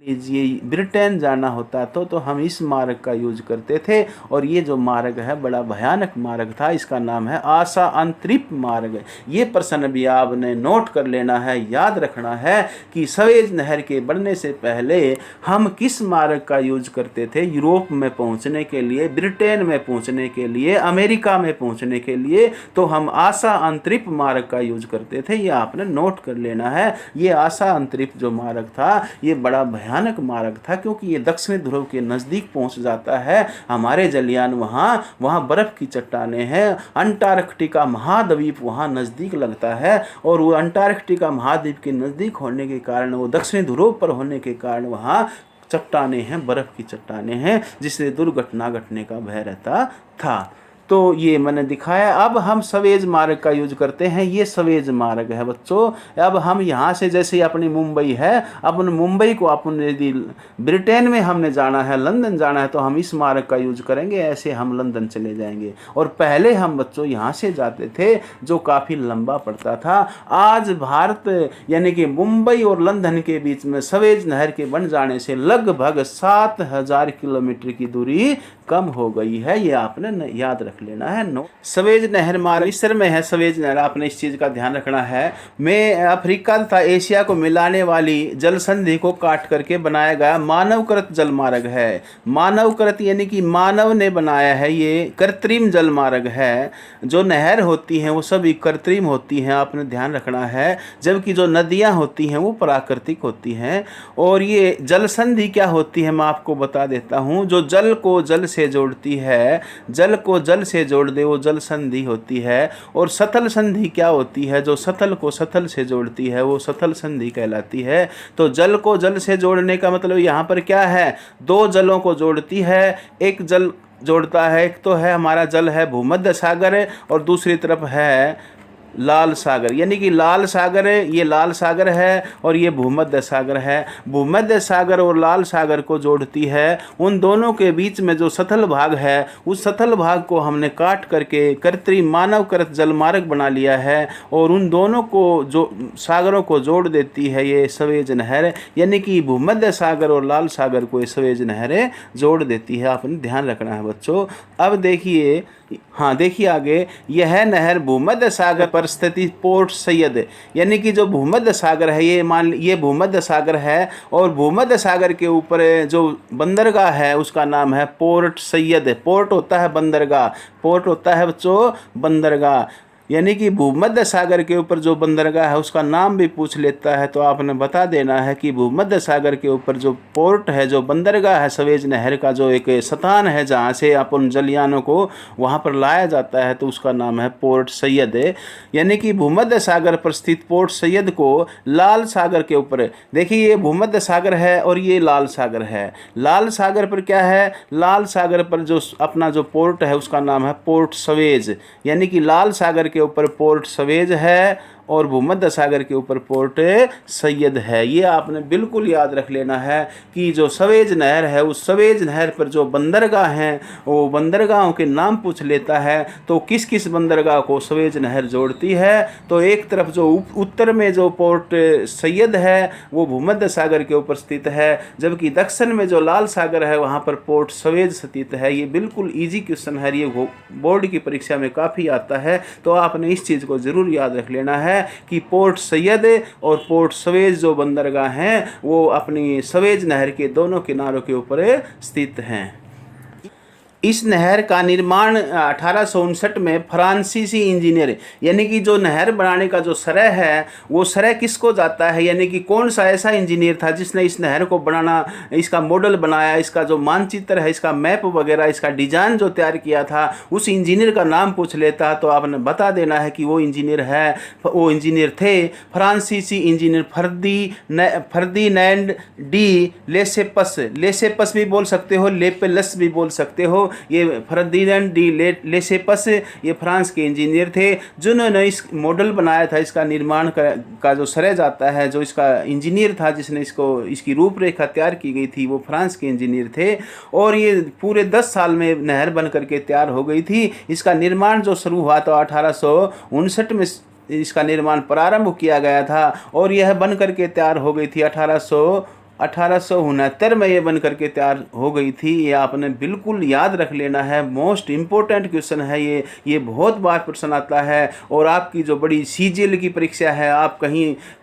लीजिए ब्रिटेन जाना होता तो हम इस मार्ग का यूज करते थे, और ये जो मार्ग है बड़ा भयानक मार्ग था। इसका नाम है आशा अंतरिप मार्ग। ये प्रश्न भी आपने नोट कर लेना है, याद रखना है कि सवेज नहर के बनने से पहले हम किस मार्ग का यूज करते थे यूरोप में पहुंचने के लिए, ब्रिटेन में पहुंचने के लिए, अमेरिका में पहुंचने के लिए। तो हम आशा अंतरिप मार्ग का यूज करते थे, ये आपने नोट कर लेना है। ये आशा अंतरिप जो मार्ग था ये बड़ा भयानक मार्ग था, क्योंकि ये दक्षिणी ध्रुव के नज़दीक पहुंच जाता है। हमारे जलियान वहाँ बर्फ़ की चट्टानें हैं। अंटार्कटिका महाद्वीप वहाँ नज़दीक लगता है, और वो अंटार्कटिका महाद्वीप के नज़दीक होने के कारण, वो दक्षिणी ध्रुव पर होने के कारण वहाँ चट्टानें हैं, बर्फ़ की चट्टानें हैं, जिससे दुर्घटना घटने का भय रहता था। तो ये मैंने दिखाया। अब हम सवेज मार्ग का यूज करते हैं, ये सवेज मार्ग है बच्चों। अब हम यहाँ से, जैसे अपनी मुंबई है, अपन मुंबई को अपन यदि ब्रिटेन में हमने जाना है, लंदन जाना है, तो हम इस मार्ग का यूज करेंगे। ऐसे हम लंदन चले जाएंगे। और पहले हम बच्चों यहाँ से जाते थे, जो काफ़ी लंबा पड़ता था। आज भारत यानी कि मुंबई और लंदन के बीच में सवेज नहर के बन जाने से लगभग 7000 किलोमीटर की दूरी कम हो गई है। ये आपने याद रख लेना है। सवेज नहर मार्ग मिस्र में है। सवेज नहर, आपने इस चीज़ का ध्यान रखना है, में अफ्रीका तथा एशिया को मिलाने वाली जल संधि को काट करके बनाया गया मानवकृत जल मार्ग है। मानवकृत यानी कि मानव ने बनाया है, ये कृत्रिम जल मार्ग है। जो नहर होती हैं वो सभी कृत्रिम होती हैं, आपने ध्यान रखना है, जबकि जो नदियाँ होती हैं वो प्राकृतिक होती हैं। और ये जल संधि क्या होती है मैं आपको बता देता हूँ। जो जल को जल से जोड़ती है, जल को जल से जोड़ दे, वो जल संधि होती है। और सतल संधि क्या होती है? जो सतल को सतल से जोड़ती है, वो सतल संधि कहलाती है। तो जल को जल से जोड़ने का मतलब यहाँ पर क्या है? दो जलों को जोड़ती है। एक जल जोड़ता है, एक तो है हमारा जल है भूमध्य सागर, और दूसरी तरफ है लाल सागर। यानी कि लाल सागर, ये लाल सागर है और ये भूमध्य सागर है। भूमध्य सागर और लाल सागर को जोड़ती है। उन दोनों के बीच में जो सतल भाग है, उस सतल भाग को हमने काट करके कृत्रिम मानवकृत जलमार्ग बना लिया है, और उन दोनों को जो सागरों को जोड़ देती है ये सवेज नहर। यानी कि भूमध्य सागर और लाल सागर को ये सवेज नहरें जोड़ देती है। आपने ध्यान रखना है बच्चों। अब देखिए, हाँ देखिए आगे, यह नहर भूमध्य सागर पर स्थित पोर्ट सैयद, यानी कि जो भूमध्य सागर है, ये भूमध्य सागर है, और भूमध्य सागर के ऊपर जो बंदरगाह है उसका नाम है पोर्ट सैयद। पोर्ट होता है बंदरगाह, पोर्ट होता है बच्चों बंदरगाह। यानी कि भूमध्य सागर के ऊपर जो बंदरगाह है उसका नाम भी पूछ लेता है, तो आपने बता देना है कि भूमध्य सागर के ऊपर जो पोर्ट है, जो बंदरगाह है सवेज नहर का, जो एक स्थान है जहाँ से अपन जलयानों को वहाँ पर लाया जाता है, तो उसका नाम है पोर्ट सैयद। यानी कि भूमध्य सागर पर स्थित पोर्ट सैयद को लाल सागर के ऊपर, देखिए ये भूमध्य सागर है और ये लाल सागर है। लाल सागर पर क्या है? लाल सागर पर जो अपना जो पोर्ट है उसका नाम है पोर्ट सवेज। यानी कि लाल सागर के ऊपर पोर्ट सवेज है और भूमध्य सागर के ऊपर पोर्ट सैयद है। ये आपने बिल्कुल याद रख लेना है कि जो सवेज नहर है, उस सवेज नहर पर जो बंदरगाह हैं वो बंदरगाहों के नाम पूछ लेता है। तो किस किस बंदरगाह को सवेज नहर जोड़ती है? तो एक तरफ जो उत्तर में जो पोर्ट सैयद है वो भूमध्य सागर के ऊपर स्थित है, जबकि दक्षिण में जो लाल सागर है वहाँ पर पोर्ट सवेज स्थित है। ये बिल्कुल ईजी क्वेश्चन है, ये बोर्ड की परीक्षा में काफ़ी आता है, तो आपने इस चीज़ को ज़रूर याद रख लेना है कि पोर्ट सैयद और पोर्ट सवेज जो बंदरगाह हैं वो अपनी सवेज नहर के दोनों किनारों के ऊपर स्थित हैं। इस नहर का निर्माण 1859 में फ्रांसीसी इंजीनियर, यानी कि जो नहर बनाने का जो श्रेय है वो श्रेय किसको जाता है? यानी कि कौन सा ऐसा इंजीनियर था जिसने इस नहर को बनाना, इसका मॉडल बनाया, इसका जो मानचित्र है, इसका मैप वगैरह, इसका डिजाइन जो तैयार किया था, उस इंजीनियर का नाम पूछ लेता तो आपने बता देना है कि वो इंजीनियर थे फ्रांसीसी इंजीनियर फर्दिनैंड डी लेसेपस। लेसेपस भी बोल सकते हो, लेपेलस भी बोल सकते हो। ये फर्दिनैंड डी लेसेपस ये फ्रांस के इंजीनियर थे जिन्होंने इस मॉडल बनाया था। इसका निर्माण का जो श्रेय जाता है, जो इसका इंजीनियर था जिसने इसकी रूपरेखा तैयार की गई थी, वो फ्रांस के इंजीनियर थे। और ये पूरे 10 साल में नहर बन करके तैयार हो गई थी। इसका निर्माण जो शुरू हुआ तो 1859 में इसका निर्माण प्रारंभ किया गया था, और यह बन करके तैयार हो गई थी 1869 में ये बन करके तैयार हो गई थी। ये आपने बिल्कुल याद रख लेना है, मोस्ट इम्पोर्टेंट क्वेश्चन है ये बहुत बार प्रश्न आता है। और आपकी जो बड़ी सीजीएल की परीक्षा है, आप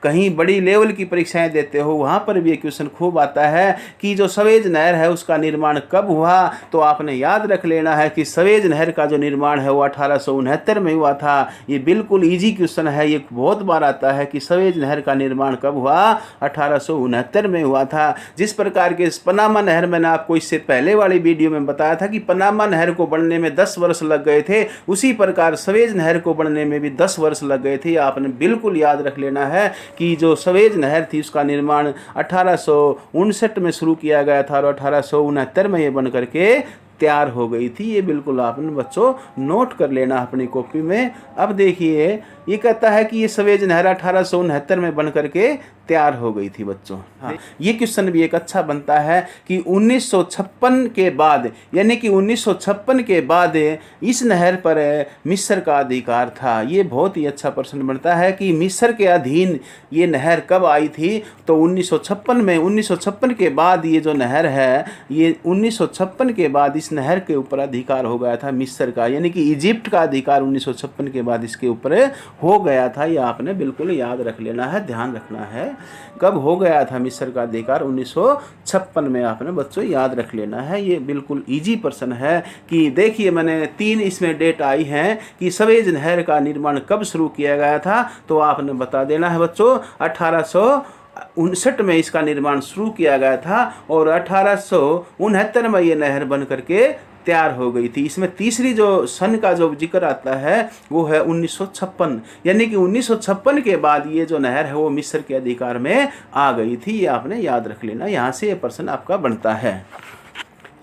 कहीं बड़ी लेवल की परीक्षाएं देते हो, वहाँ पर भी ये क्वेश्चन खूब आता है कि जो सवेज नहर है उसका निर्माण कब हुआ। तो आपने याद रख लेना है कि सवेज नहर का जो निर्माण है वो 1869 में हुआ था। ये बिल्कुल ईजी क्वेश्चन है, ये बहुत बार आता है कि सवेज नहर का निर्माण कब हुआ, 1869 में हुआ था। जिस प्रकार के पनामा नहर, मैंने आपको इससे पहले वाली वीडियो में बताया था कि पनामा नहर को बनने में 10 वर्ष लग गए थे, उसी प्रकार सवेज नहर को बनने में भी 10 वर्ष लग गए थे। आपने बिल्कुल याद रख लेना है कि जो सवेज नहर थी उसका निर्माण 1859 में शुरू किया गया था और 1869 में ये बन करके तैयार हो गई थी। ये बिल्कुल आपने बच्चों नोट कर लेना अपनी कॉपी में। अब देखिए ये कहता है कि ये सवेज नहर 1869 में बन करके तैयार हो गई थी बच्चों। हाँ, ये क्वेश्चन भी एक अच्छा बनता है कि 1956 के बाद, यानी कि 1956 के बाद इस नहर पर मिस्र का अधिकार था। ये बहुत ही अच्छा प्रश्न बनता है कि मिस्र के अधीन ये नहर कब आई थी। तो 1956 में, 1956 के बाद ये जो नहर है, ये 1956 के बाद इस नहर के ऊपर अधिकार हो गया था मिस्र का, यानी कि इजिप्ट का अधिकार 1956 के बाद इसके ऊपर हो गया था। ये आपने बिल्कुल याद रख लेना है, ध्यान रखना है कब हो गया था मिस्र का अधिकार, 1956 में। आपने बच्चों याद रख लेना है, ये बिल्कुल इजी प्रश्न है। कि देखिए मैंने 3 इसमें डेट आई हैं कि सवेज नहर का निर्माण कब शुरू किया गया था। तो आपने बता देना है बच्चों 1859 में इसका निर्माण शुरू किया गया था और 1869 में ये नहर बन करके तैयार हो गई थी। इसमें तीसरी जो सन का जो जिक्र आता है वो है 1956, यानी कि 1956 के बाद ये जो नहर है वो मिस्र के अधिकार में आ गई थी। ये आपने याद रख लेना, यहाँ से ये प्रश्न आपका बनता है।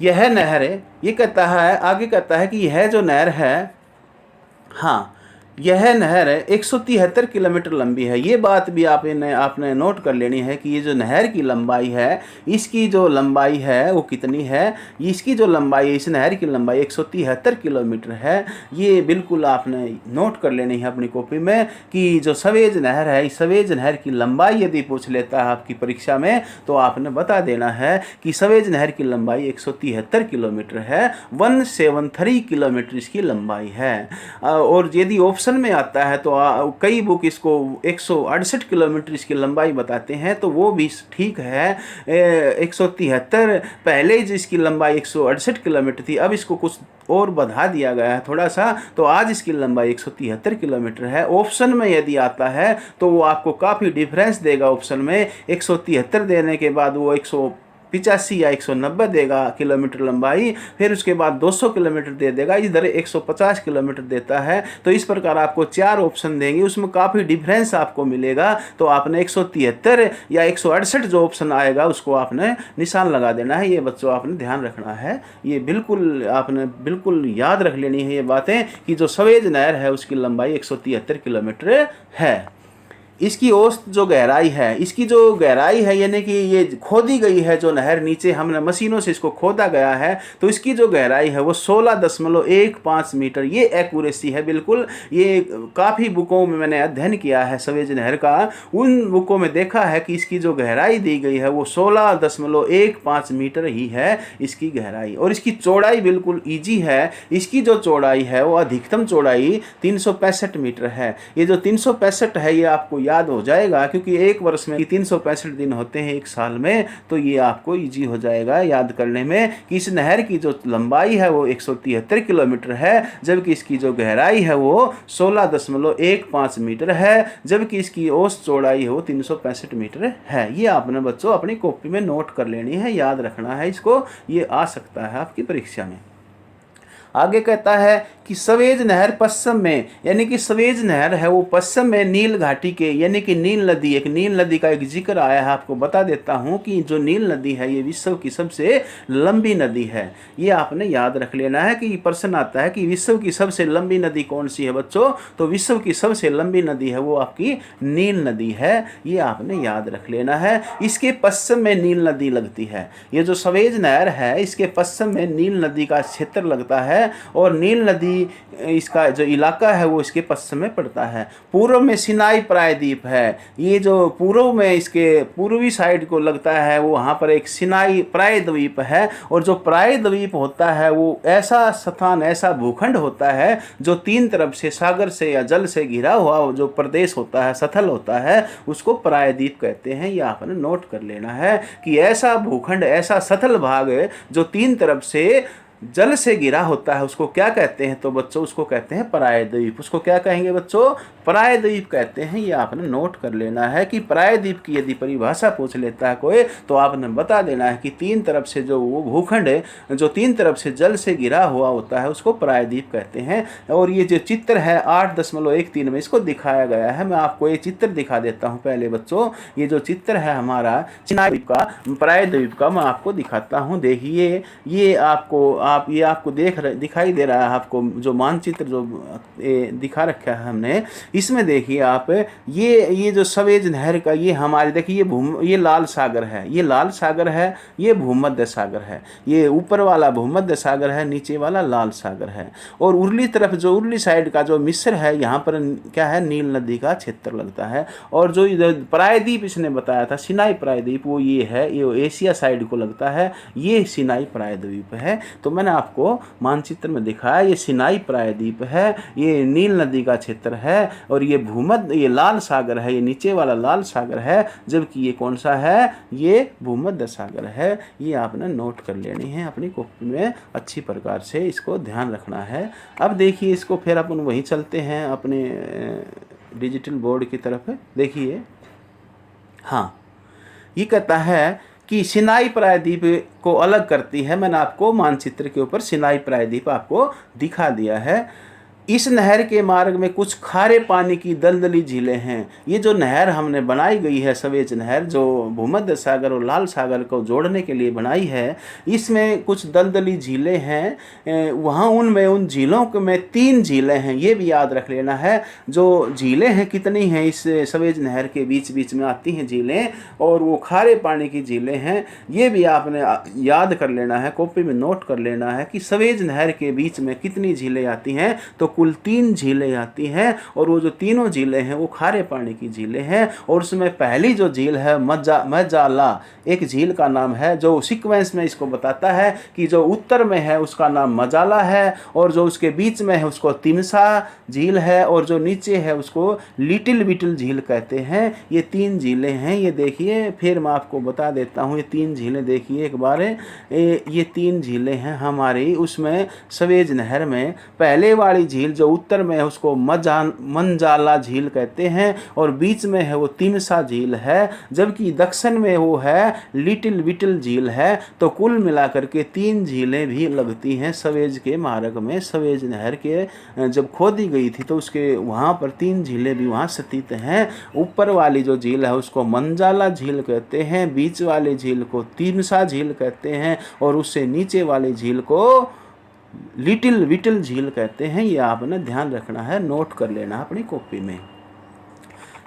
यह नहर है, ये कहता है, आगे कहता है कि यह जो नहर है, हाँ यह नहर 173 किलोमीटर लंबी है। ये बात भी आपने नोट कर लेनी है कि ये जो नहर की लंबाई है, इसकी जो लंबाई है वो कितनी है। इसकी जो लंबाई है, इस नहर की लंबाई 173 किलोमीटर है। ये बिल्कुल आपने नोट कर लेनी है अपनी कॉपी में कि जो सवेज नहर है, इस सवेज नहर की लंबाई यदि पूछ लेता है आपकी परीक्षा में तो आपने बता देना है कि सवेज नहर की लंबाई 173 किलोमीटर है, 173 किलोमीटर इसकी लंबाई है। और यदि ऑप्शन में आता है तो कई बुक इसको 168 किलोमीटर इसकी लंबाई बताते हैं, तो वो भी ठीक है। 173 पहले जिसकी लंबाई 168 किलोमीटर थी, अब इसको कुछ और बढ़ा दिया गया है थोड़ा सा, तो आज इसकी लंबाई 173 किलोमीटर है। ऑप्शन में यदि आता है तो वो आपको काफ़ी डिफरेंस देगा। ऑप्शन में 173 देने के बाद वो 185 या 190 देगा किलोमीटर लंबाई, फिर उसके बाद 200 किलोमीटर दे देगा, इधर 150 किलोमीटर देता है। तो इस प्रकार आपको 4 ऑप्शन देंगे, उसमें काफ़ी डिफरेंस आपको मिलेगा। तो आपने 173 या 168 जो ऑप्शन आएगा उसको आपने निशान लगा देना है। ये बच्चों आपने ध्यान रखना है, ये बिल्कुल आपने बिल्कुल याद रख लेनी है ये बातें कि जो सवेज नहर है उसकी लंबाई 173 किलोमीटर है। इसकी औसत जो गहराई है, इसकी जो गहराई है यानी कि ये खोदी गई है जो नहर, नीचे हमने मशीनों से इसको खोदा गया है, तो इसकी जो गहराई है वो 16.15 मीटर। ये एक्यूरेसी है बिल्कुल। ये काफ़ी बुकों में मैंने अध्ययन किया है सवेज नहर का, उन बुकों में देखा है कि इसकी जो गहराई दी गई है वो 16.15 मीटर ही है इसकी गहराई। और इसकी चौड़ाई बिल्कुल ईजी है। इसकी जो चौड़ाई है वो अधिकतम चौड़ाई 365 मीटर है। ये जो 365 है ये आपको याद हो जाएगा क्योंकि एक वर्ष में 365 दिन होते हैं एक साल में, तो ये आपको इजी हो जाएगा याद करने में कि इस नहर की जो लंबाई है वो 173 किलोमीटर है, जबकि इसकी जो गहराई है वो 16.15 मीटर है, जबकि इसकी औसत चौड़ाई है वो 365 मीटर है। ये आपने बच्चों अपनी कॉपी में नोट कर लेनी है, याद रखना है इसको, ये आ सकता है आपकी परीक्षा में। आगे कहता है कि सवेज नहर पश्चिम में, यानी कि सवेज नहर है वो पश्चिम में नील घाटी के, यानी कि नील नदी, एक नील नदी का एक जिक्र आया है। आपको बता देता हूँ कि जो नील नदी है ये विश्व की सबसे लंबी नदी है। ये आपने याद रख लेना है कि प्रश्न आता है कि विश्व की सबसे लंबी नदी कौन सी है बच्चों, तो विश्व की सबसे लंबी नदी है वो आपकी नील नदी है। ये आपने याद रख लेना है। इसके पश्चिम में नील नदी लगती है। ये जो सवेज नहर है इसके पश्चिम में नील नदी का क्षेत्र लगता है है, और नील नदी इसका जो इलाका है वो इसके पश्चिम में पड़ता है। पूर्व में सिनाई प्रायद्वीप है, ये जो पूर्व में इसके पूर्वी साइड को लगता है वो वहाँ पर एक सिनाई प्रायद्वीप है। और जो प्रायद्वीप होता है वो ऐसा स्थान, ऐसा भूखंड होता है जो तीन तरफ से सागर से या जल से घिरा हुआ जो प्रदेश होता है, स्थल होता है, उसको प्रायद्वीप कहते हैं। ये आपने नोट कर लेना है कि ऐसा भूखंड, ऐसा स्थल भाग जो तीन तरफ से जल से घिरा होता है उसको क्या कहते हैं? तो बच्चों उसको कहते हैं प्रायद्वीप। उसको क्या कहेंगे बच्चों? प्रायद्वीप कहते हैं। ये आपने नोट कर लेना है कि प्रायद्वीप की यदि परिभाषा पूछ लेता है कोई तो आपने बता देना है कि तीन तरफ से जो वो भूखंड है, जो तीन तरफ से जल से घिरा हुआ होता है, उसको प्रायद्वीप कहते हैं। और ये जो चित्र है 8.13 में इसको दिखाया गया है। मैं आपको ये चित्र दिखा देता हूँ पहले बच्चों। ये जो चित्र है हमारा सिनाई का, प्रायद्वीप का, मैं आपको दिखाता हूँ। देखिए ये आपको दिखाई दे रहा है, आपको जो मानचित्र जो दिखा रखा है हमने, इसमें देखिए आप ये जो सवेज नहर का, ये हमारे देखिए ये लाल सागर है, ये लाल सागर है, ये भूमध्य सागर है, ये ऊपर वाला भूमध्य सागर है, नीचे वाला लाल सागर है। और उर्ली तरफ जो उर्ली साइड का जो मिस्र है, यहाँ पर क्या है? नील नदी का क्षेत्र लगता है। और जो प्रायद्वीप इसने बताया था सिनाई प्रायद्वीप, वो ये है, ये एशिया साइड को लगता है, ये सिनाई प्रायद्वीप है। तो मैंने आपको मानचित्र में दिखाया ये सिनाई प्रायद्वीप है, ये नील नदी का क्षेत्र है, और ये भूमध्य, ये लाल सागर है, ये नीचे वाला लाल सागर है, जबकि ये कौन सा है? ये भूमध्य सागर है। ये आपने नोट कर लेनी है अपनी कॉपी में, अच्छी प्रकार से इसको ध्यान रखना है। अब देखिए इसको फिर अपन वहीं चलते हैं अपने डिजिटल बोर्ड की तरफ। देखिए हाँ, ये कहता है कि सिनाई प्रायद्वीप को अलग करती है। मैंने आपको मानचित्र के ऊपर सिनाई प्रायद्वीप आपको दिखा दिया है। इस नहर के मार्ग में कुछ खारे पानी की दलदली झीलें हैं। ये जो नहर हमने बनाई गई है, सवेज नहर, जो भूमध्य सागर और लाल सागर को जोड़ने के लिए बनाई है, इसमें कुछ दलदली झीलें हैं। वहाँ उनमें उन झीलों में 3 झीलें हैं, ये भी याद रख लेना है। जो झीलें हैं कितनी हैं? इस सवेज नहर के बीच बीच में आती हैं झीलें, और वो खारे पानी की झीलें हैं। ये भी आपने याद कर लेना है, कॉपी में नोट कर लेना है कि सवेज नहर के बीच में कितनी झीलें आती हैं। तो कुल 3 झीलें आती हैं, और वो जो तीनों झीलें हैं वो खारे पानी की झीलें हैं। और उसमें पहली जो झील है मजाला, एक झील का नाम है, जो सीक्वेंस में इसको बताता है कि जो उत्तर में है उसका नाम मजाला है, और जो उसके बीच में है उसको तिमसा झील है, और जो नीचे है उसको लिटिल विटल झील कहते हैं। ये 3 झीलें हैं। ये देखिए फिर मैं आपको बता देता हूँ, ये 3 झीलें देखिए एक बार। ये 3 झीलें हैं हमारी उसमें सवेज नहर में। पहले वाली झील जो उत्तर में है उसको मंजाला झील कहते हैं, और बीच में है वो तिमसा झील है, जबकि दक्षिण में वो है लिटिल विटल झील है। तो कुल मिलाकर के 3 झीलें भी लगती हैं सवेज के मार्ग में। सवेज नहर के जब खोदी गई थी तो उसके वहाँ पर 3 झीलें भी वहाँ स्थित हैं। ऊपर वाली जो झील है उसको मंजाला झील कहते हैं, बीच वाली झील को तिमसा झील कहते हैं, और उससे नीचे वाली झील को लिटिल विटल झील कहते हैं। ये आपने ध्यान रखना है, नोट कर लेना अपनी कॉपी में।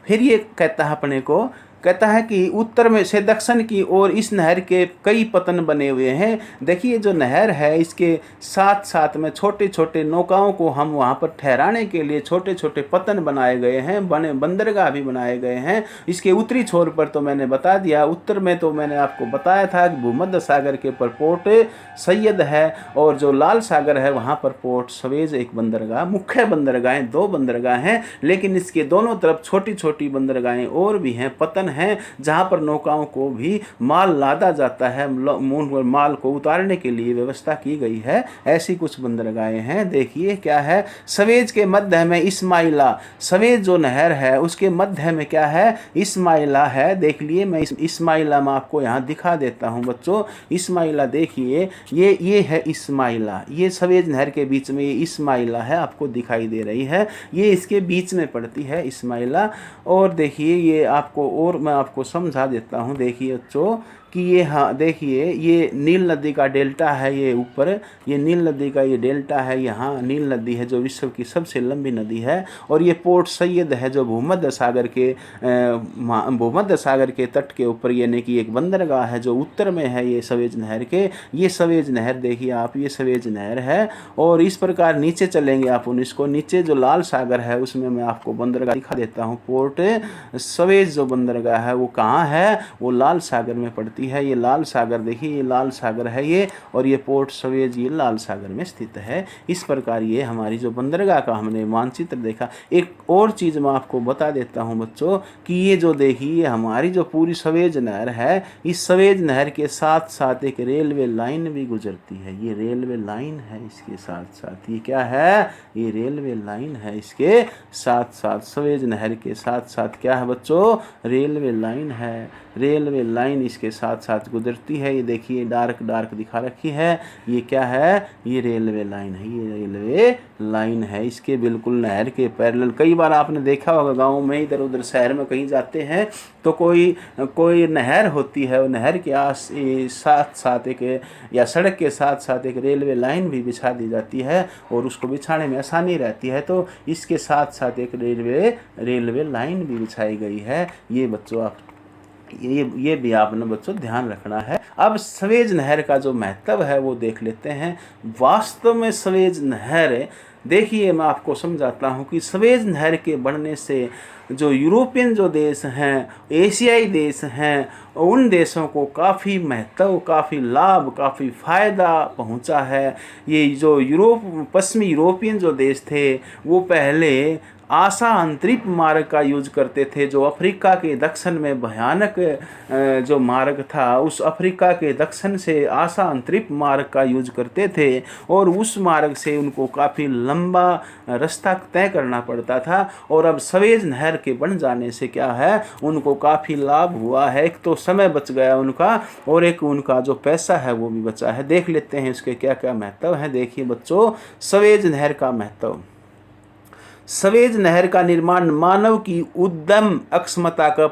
फिर ये कहता है अपने को, कहता है कि उत्तर में से दक्षिण की ओर इस नहर के कई पतन बने हुए हैं। देखिए जो नहर है इसके साथ साथ में छोटे छोटे नौकाओं को हम वहाँ पर ठहराने के लिए छोटे छोटे पतन बनाए गए हैं, बंदरगाह भी बनाए गए हैं। इसके उत्तरी छोर पर तो मैंने बता दिया, उत्तर में तो मैंने आपको बताया था कि भूमध्य सागर के ऊपर पोर्ट सैयद है, और जो लाल सागर है वहाँ पर पोर्ट सवेज एक बंदरगाह। मुख्य बंदरगाहें 2 बंदरगाह हैं, लेकिन इसके दोनों तरफ छोटी छोटी बंदरगाहें और भी हैं, पतन हैं, जहां पर नौकाओं को भी माल लादा जाता है, माल को उतारने के लिए व्यवस्था की गई है। ऐसी कुछ बंदरगाहें हैं। देखिए क्या है, सवेज के मध्य में इस्माइला, सवेज जो नहर है उसके मध्य में क्या है? इस्माइला है। देख लिए, मैं इस्माइला में आपको यहाँ दिखा देता हूँ बच्चों। इस्माइला देखिए, ये है इस्माइला, ये सवेज नहर के बीच में ये इस्माइला है, आपको दिखाई दे रही है। ये इसके बीच में पड़ती है इस्माइला। और देखिए ये आपको, और मैं आपको समझा देता हूँ। देखिए बच्चों कि ये, हाँ देखिए ये नील नदी का डेल्टा है, ये ऊपर ये नील नदी का ये डेल्टा है, यहाँ नील नदी है जो विश्व की सबसे लंबी नदी है। और ये पोर्ट सैयद है जो भूमध्य सागर के तट के ऊपर, यानी कि एक बंदरगाह है जो उत्तर में है ये सवेज नहर के। ये सवेज नहर देखिए आप, ये सवेज नहर है। और इस प्रकार नीचे चलेंगे आप इसको, नीचे जो लाल सागर है उसमें मैं आपको बंदरगाह दिखा देता हूँ। पोर्ट सवेज जो बंदरगाह है वो कहाँ है, वो लाल सागर में पड़ती है। ये लाल सागर देखिए, ये लाल सागर है ये, और ये पोर्ट सवेज ये लाल सागर में स्थित है। इस प्रकार ये हमारी जो बंदरगाह का हमने मानचित्र देखा। एक और चीज़ मैं आपको बता देता हूँ बच्चों कि ये जो देखिए हमारी जो पूरी सवेज नहर है, इस सवेज नहर के साथ साथ एक रेलवे लाइन भी गुजरती है। ये रेलवे लाइन है इसके साथ साथ, ये क्या है, ये रेलवे लाइन है इसके साथ साथ, सवेज नहर के साथ साथ क्या है बच्चों, रेलवे लाइन है। रेलवे लाइन इसके साथ साथ गुजरती है। ये देखिए डार्क डार्क दिखा रखी है, ये क्या है, ये रेलवे लाइन है। ये रेलवे लाइन है इसके बिल्कुल नहर के पैरेलल। कई बार आपने देखा होगा गाँव में, इधर उधर शहर में कहीं जाते हैं तो कोई नहर होती है, वो नहर के साथ साथ एक, या सड़क के साथ साथ एक रेलवे लाइन भी बिछा दी जाती है और उसको बिछाने में आसानी रहती है। तो इसके साथ साथ एक रेलवे लाइन भी बिछाई गई है। ये बच्चों आप ये भी आपने बच्चों ध्यान रखना है। अब सवेज नहर का जो महत्व है वो देख लेते हैं। वास्तव में सवेज नहर, देखिए मैं आपको समझाता हूँ कि सवेज नहर के बढ़ने से जो यूरोपियन जो देश हैं, एशियाई देश हैं, उन देशों को काफ़ी महत्व, काफ़ी लाभ, काफ़ी फ़ायदा पहुँचा है। ये जो पश्चिमी यूरोपियन जो देश थे वो पहले आशा अंतरिक्ष मार्ग का यूज करते थे, जो अफ्रीका के दक्षिण में भयानक जो मार्ग था, उस अफ्रीका के दक्षिण से आशा अंतरिक्ष मार्ग का यूज करते थे। और उस मार्ग से उनको काफ़ी लंबा रास्ता तय करना पड़ता था। और अब सवेज नहर के बन जाने से क्या है, उनको काफ़ी लाभ हुआ है। एक तो समय बच गया उनका, और एक उनका जो पैसा है वो भी बचा है। देख लेते हैं इसके क्या क्या महत्व है। देखिए बच्चों, सवेज नहर का महत्व। सवेज नहर का निर्माण मानव की उद्यम अक्षमता का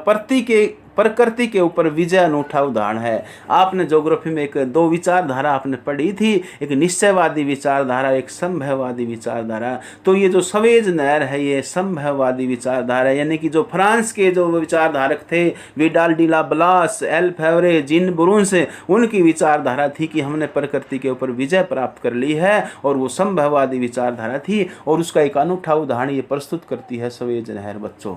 प्रकृति के ऊपर विजय अनूठा उदाहरण है। आपने ज्योग्राफी में दो विचारधारा आपने पढ़ी थी, एक निश्चयवादी विचारधारा, एक संभववादी विचारधारा। तो ये जो सवेज नहर है ये संभववादी विचारधारा, यानी कि जो फ्रांस के जो विचारधारक थे, विडाल डी ला ब्लास, एल फेवरे, जीन ब्रून्स, उनकी विचारधारा थी कि हमने प्रकृति के ऊपर विजय प्राप्त कर ली है, और वो संभववादी विचारधारा थी। और उसका एक अनूठा उदाहरण ये प्रस्तुत करती है सवेज नहर बच्चों।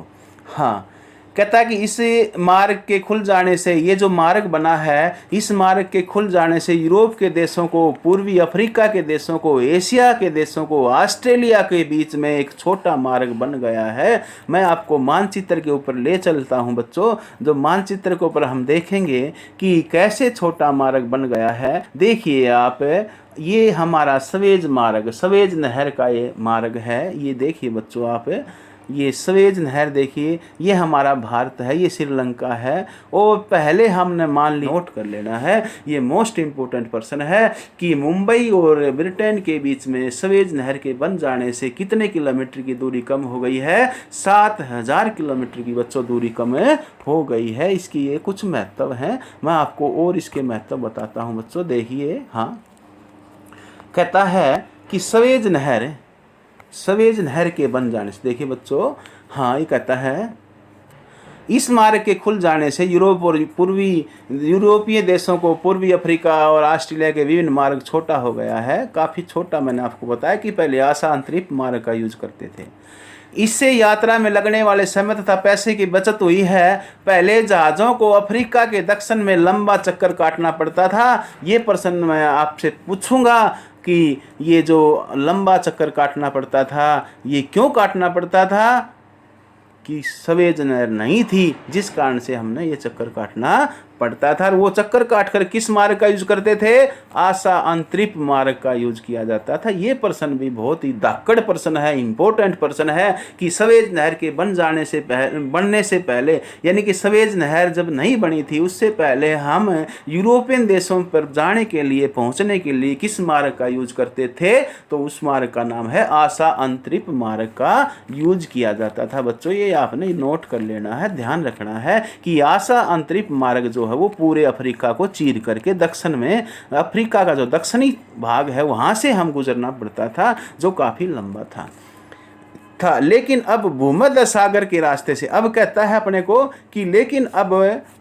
हाँ, कहता है कि इस मार्ग के खुल जाने से, ये जो मार्ग बना है, इस मार्ग के खुल जाने से यूरोप के देशों को, पूर्वी अफ्रीका के देशों को, एशिया के देशों को, ऑस्ट्रेलिया के बीच में एक छोटा मार्ग बन गया है। मैं आपको मानचित्र के ऊपर ले चलता हूं बच्चों। जो मानचित्र के ऊपर हम देखेंगे कि कैसे छोटा मार्ग बन गया है। देखिए आप, ये हमारा सवेज मार्ग, सवेज नहर का ये मार्ग है। ये देखिए बच्चों आप, ये सवेज नहर देखिए, ये हमारा भारत है, ये श्रीलंका है। और पहले हमने मान लिया, नोट कर लेना है, ये मोस्ट इम्पोर्टेंट पर्सन है कि मुंबई और ब्रिटेन के बीच में सवेज नहर के बन जाने से कितने किलोमीटर की दूरी कम हो गई है, 7000 किलोमीटर की बच्चों दूरी कम हो गई है। इसकी ये कुछ महत्व हैं, मैं आपको और इसके महत्व बताता हूँ बच्चों। देखिए, हाँ, कहता है कि सवेज नहर के बन जाने से, देखिए बच्चों, हाँ, ये कहता है इस मार्ग के खुल जाने से यूरोप और यूरोपीय देशों को पूर्वी अफ्रीका और ऑस्ट्रेलिया के विभिन्न मार्ग छोटा हो गया है। काफ़ी छोटा, मैंने आपको बताया कि पहले आशा अंतरिक्ष मार्ग का यूज करते थे। इससे यात्रा में लगने वाले समय तथा पैसे की बचत हुई है। पहले जहाज़ों को अफ्रीका के दक्षिण में लंबा चक्कर काटना पड़ता था। ये प्रश्न मैं आपसे पूछूंगा कि ये जो लंबा चक्कर काटना पड़ता था, ये क्यों काटना पड़ता था? कि सवेज नहर नहीं थी, जिस कारण से हमने ये चक्कर काटना पड़ता था। और वो चक्कर काटकर किस मार्ग का यूज करते थे? आशा अंतरिक्ष मार्ग का यूज किया जाता था। ये प्रश्न भी बहुत ही धाकड़ प्रश्न है, इंपॉर्टेंट प्रश्न है कि सवेज नहर के बनने से पहले, यानी कि सवेज नहर जब नहीं बनी थी उससे पहले हम यूरोपियन देशों पर जाने के लिए, पहुंचने के लिए किस मार्ग का यूज करते थे? तो उस मार्ग का नाम है आशा अंतरिक्ष मार्ग का यूज किया जाता था। बच्चों, ये आपने नोट कर लेना है, ध्यान रखना है कि आशा अंतरिक्ष मार्ग जो है वो पूरे अफ्रीका को चीर करके दक्षिण में, अफ्रीका का जो दक्षिणी भाग है वहाँ से हम गुजरना पड़ता था, जो काफ़ी लंबा था। लेकिन अब भूमध्य सागर के रास्ते से, अब कहता है अपने को कि लेकिन अब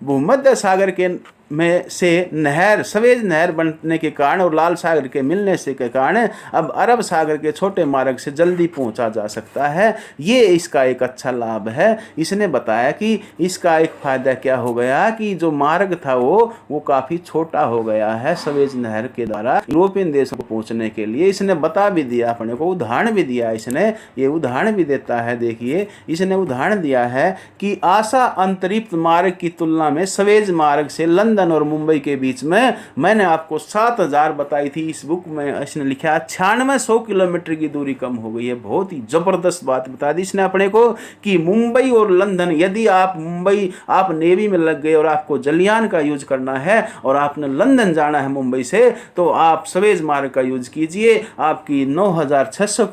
भूमध्य सागर के में से नहर, सवेज नहर बनने के कारण और लाल सागर के मिलने से के कारण अब अरब सागर के छोटे मार्ग से जल्दी पहुंचा जा सकता है। ये इसका एक अच्छा लाभ है। इसने बताया कि इसका एक फ़ायदा क्या हो गया कि जो मार्ग था वो काफ़ी छोटा हो गया है सवेज नहर के द्वारा यूरोपियन देशों को पहुंचने के लिए। इसने बता भी दिया अपने को, उदाहरण भी दिया इसने, ये उदाहरण भी देता है। देखिए इसने उदाहरण दिया है कि आशा अंतरिक्ष मार्ग की तुलना में सवेज मार्ग से लंदन और मुंबई के बीच में मैंने आपको 7000 बताई थी। इस बुक में इसने लिखा 9600 किलोमीटर की दूरी कम हो गई है। बहुत ही जबरदस्त बात बता दी इसने अपने को कि मुंबई और लंदन, यदि आप मुंबई, आप नेवी में लग गए और आपको जलियान का यूज करना है और आपने लंदन जाना है मुंबई से, तो आप सवेज मार्ग का यूज कीजिए। आपकी 9600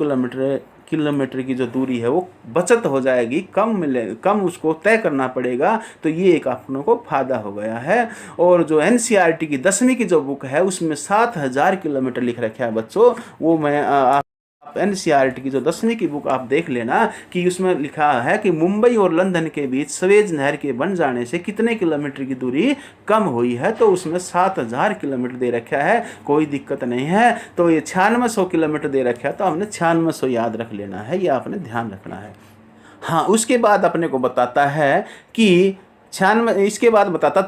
किलोमीटर की जो दूरी है वो बचत हो जाएगी, कम उसको तय करना पड़ेगा। तो ये एक अपनों को फायदा हो गया है। और जो एनसीईआरटी की 10वीं की जो बुक है उसमें 7000 किलोमीटर लिख रखा है बच्चों। वो मैं आप एनसीईआरटी की जो 10वीं की बुक आप देख लेना कि उसमें लिखा है कि मुंबई और लंदन के बीच सवेज नहर के बन जाने से कितने किलोमीटर की दूरी कम हुई है। तो उसमें 7000 किलोमीटर दे रखा है, कोई दिक्कत नहीं है। तो ये 9600 किलोमीटर दे रखा है, तो हमने 9600 याद रख लेना है, ये आपने ध्यान रखना है। हाँ, उसके बाद अपने को बताता है कि 96, इसके बाद बताता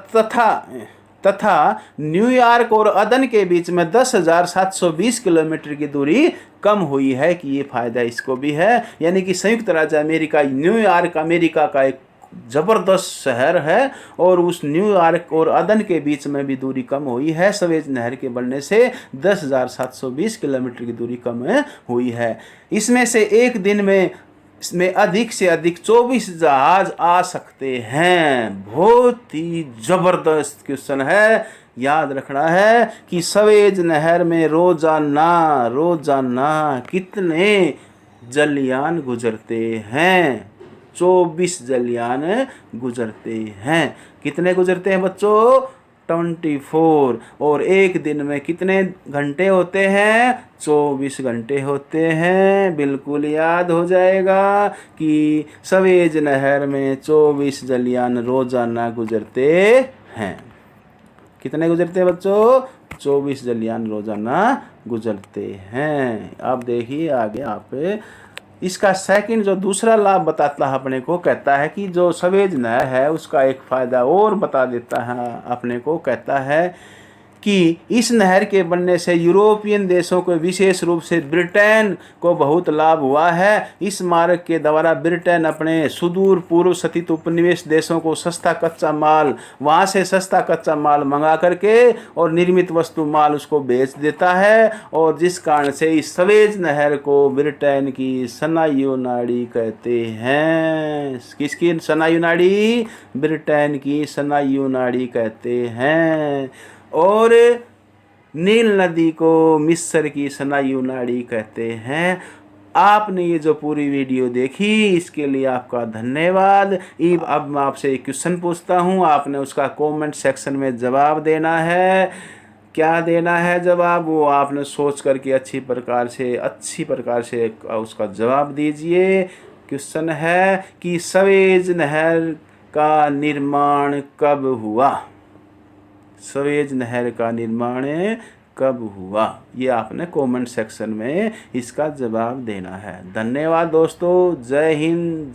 तथा न्यूयॉर्क और अदन के बीच में 10,720 किलोमीटर की दूरी कम हुई है, कि ये फ़ायदा इसको भी है। यानी कि संयुक्त राज्य अमेरिका, न्यूयॉर्क अमेरिका का एक ज़बरदस्त शहर है और उस न्यूयॉर्क और अदन के बीच में भी दूरी कम हुई है। सवेज नहर के बनने से 10,720 किलोमीटर की दूरी कम हुई है। इसमें से एक दिन में इसमें अधिक से अधिक 24 जहाज आ सकते हैं। बहुत ही ज़बरदस्त क्वेश्चन है, याद रखना है कि सवेज नहर में रोजाना कितने जलयान गुजरते हैं। 24 जलयान गुजरते हैं। कितने गुजरते हैं बच्चों? 24। और एक दिन में कितने घंटे होते हैं? 24 घंटे होते हैं। बिल्कुल याद हो जाएगा कि सवेज नहर में 24 जलयान रोजाना गुजरते हैं। कितने गुजरते हैं बच्चों? 24 जलयान रोजाना गुजरते हैं। अब देखिए आगे आप इसका सेकंड जो दूसरा लाभ बताता है अपने को, कहता है कि जो सवेज नहर है उसका एक फ़ायदा और बता देता है अपने को। कहता है कि इस नहर के बनने से यूरोपियन देशों को, विशेष रूप से ब्रिटेन को बहुत लाभ हुआ है। इस मार्ग के द्वारा ब्रिटेन अपने सुदूर पूर्व स्थित उपनिवेश देशों को सस्ता कच्चा माल, वहाँ से सस्ता कच्चा माल मंगा करके और निर्मित वस्तु माल उसको बेच देता है। और जिस कारण से इस सवेज नहर को ब्रिटेन की स्नायु नाड़ी कहते हैं। किसकी स्नायु नाड़ी? ब्रिटेन की स्नायु नाड़ी कहते हैं। और नील नदी को मिस्र की स्नायु नाड़ी कहते हैं। आपने ये जो पूरी वीडियो देखी इसके लिए आपका धन्यवाद। अब मैं आपसे एक क्वेश्चन पूछता हूँ, आपने उसका कमेंट सेक्शन में जवाब देना है। क्या देना है जवाब? वो आपने सोच करके अच्छी प्रकार से उसका जवाब दीजिए। क्वेश्चन है कि सवेज नहर का निर्माण कब हुआ? सवेज नहर का निर्माण कब हुआ? ये आपने कमेंट सेक्शन में इसका जवाब देना है। धन्यवाद दोस्तों। जय हिंद।